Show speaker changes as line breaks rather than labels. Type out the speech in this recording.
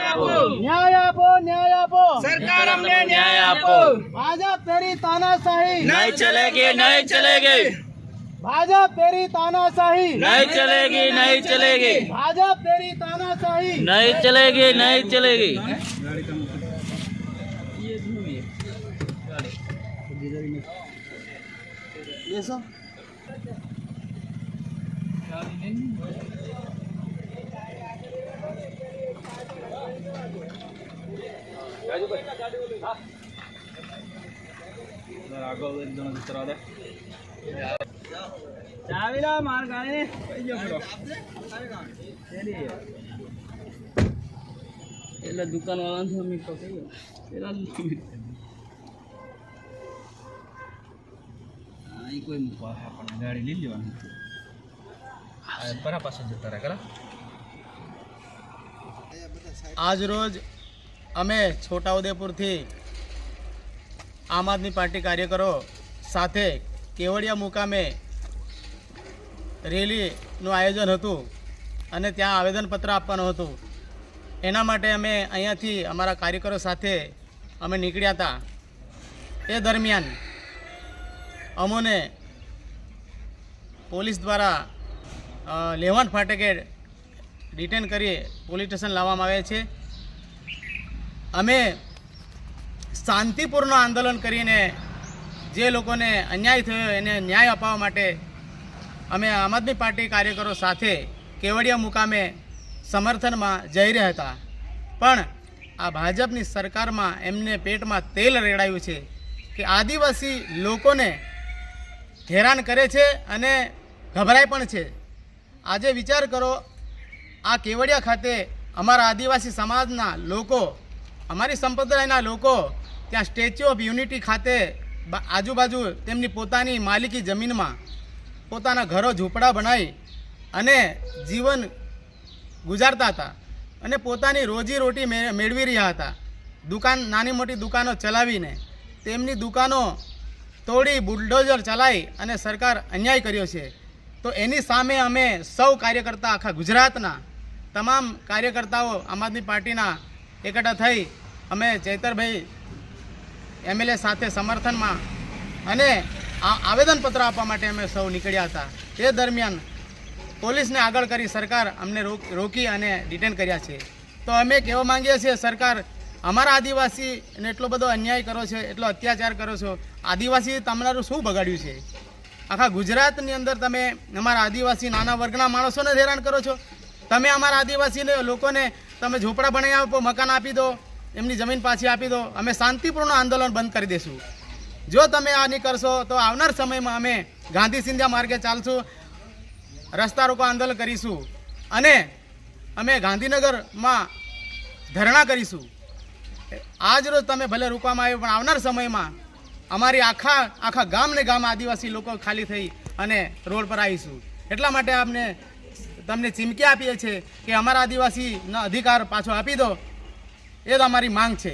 न्याय आपो, न्याय आपो।
सरकार हमने न्याय आपो।
भाजपा तेरी तानाशाही
नहीं चलेगी, नहीं चलेगी,
भाजपा तेरी तानाशाही
नहीं चलेगी, नहीं चलेगी,
भाजपा तेरी तानाशाही
नहीं चलेगी, नहीं चलेगी।
ચાવીલા માર ગાડીને
એટલે દુકાન વાળા મેં પકડ્યો પેલા અહીં કોઈ મૂકવા આપણને ગાડી લઈ લેવાની બરા પાસે જતા રહ્યા કરા।
આજ રોજ અમે છોટાઉદેપુરથી આમ આદમી પાર્ટી કાર્યકરો સાથે કેવડિયા મુકામે રેલીનું આયોજન હતું અને ત્યાં આવેદનપત્ર આપવાનું હતું। એના માટે અમે અહીંયાથી અમારા કાર્યકરો સાથે અમે નીકળ્યા હતા। એ દરમિયાન અમોને પોલીસ દ્વારા લેવાંટ ફાટકે ડિટેન કરી પોલીસ સ્ટેશન લાવવામાં આવે છે। અમે શાંતિપૂર્ણ આંદોલન કરીને જે લોકોને અન્યાય થયો એને ન્યાય અપાવવા માટે અમે આમ આદમી પાર્ટી કાર્યકરો સાથે કેવડિયા મુકામે સમર્થનમાં જઈ રહ્યા હતા। પણ આ ભાજપની સરકારમાં એમને પેટમાં તેલ રેડાયું છે કે આદિવાસી લોકોને હેરાન કરે છે અને ગભરાય પણ છે। આજે વિચાર કરો, આ કેવડિયા ખાતે અમારા આદિવાસી સમાજના લોકો, અમારી સંપ્રદાયના લોકો ત્યાં સ્ટેચ્યુ ઓફ યુનિટી ખાતે આજુબાજુ તેમની પોતાની માલિકી જમીનમાં પોતાના ઘરો ઝૂંપડા બનાવી અને જીવન ગુજારતા હતા અને પોતાની રોજીરોટી મેળવી રહ્યા હતા। દુકાન, નાની મોટી દુકાનો ચલાવીને તેમની દુકાનો તોડી બુલડોઝર ચલાવી અને સરકાર અન્યાય કર્યો છે। તો એની સામે અમે સૌ કાર્યકર્તા, આખા ગુજરાતના તમામ કાર્યકર્તાઓ આમ આદમી પાર્ટીના એકઠા થઈ અમે ચૈતરભાઈ એમએલએ સાથે સમર્થનમાં અને આ આવેદનપત્ર આપવા માટે અમે સૌ નીકળ્યા હતા। તે દરમિયાન પોલીસને આગળ કરી સરકાર અમને રોકી અને ડિટેન કર્યા છે। તો અમે કહેવા માંગીએ છીએ, સરકાર અમારા આદિવાસીને એટલો બધો અન્યાય કરો છો, એટલો અત્યાચાર કરો છો। આદિવાસી તમારું શું બગાડ્યું છે? આખા ગુજરાતની અંદર તમે અમારા આદિવાસી નાના વર્ગના માણસોને હેરાન કરો છો। તમે અમારા આદિવાસી લોકોને તમે ઝૂંપડા બનાવી આપો, મકાન આપી દો, એમની જમીન પાછી આપી દો। અમે શાંતિપૂર્ણ આંદોલન બંધ કરી દઈશું। જો તમે આ નહીં કરશો તો આવનાર સમયમાં અમે ગાંધી સિંધિયા માર્ગે ચાલશું, રસ્તા રોકો આંદોલન કરીશું અને અમે ગાંધીનગરમાં ધરણા કરીશું। આજ રોજ તમે ભલે રોકવામાં આવ્યો, પણ આવનાર સમયમાં અમારી આખા ગામને ગામ આદિવાસી લોકો ખાલી થઈ અને રોડ પર આવીશું। એટલા માટે તમને ચીમકી આપીએ છીએ કે અમારા આદિવાસીનો અધિકાર પાછો આપી દો, એ જ અમારી માંગ છે।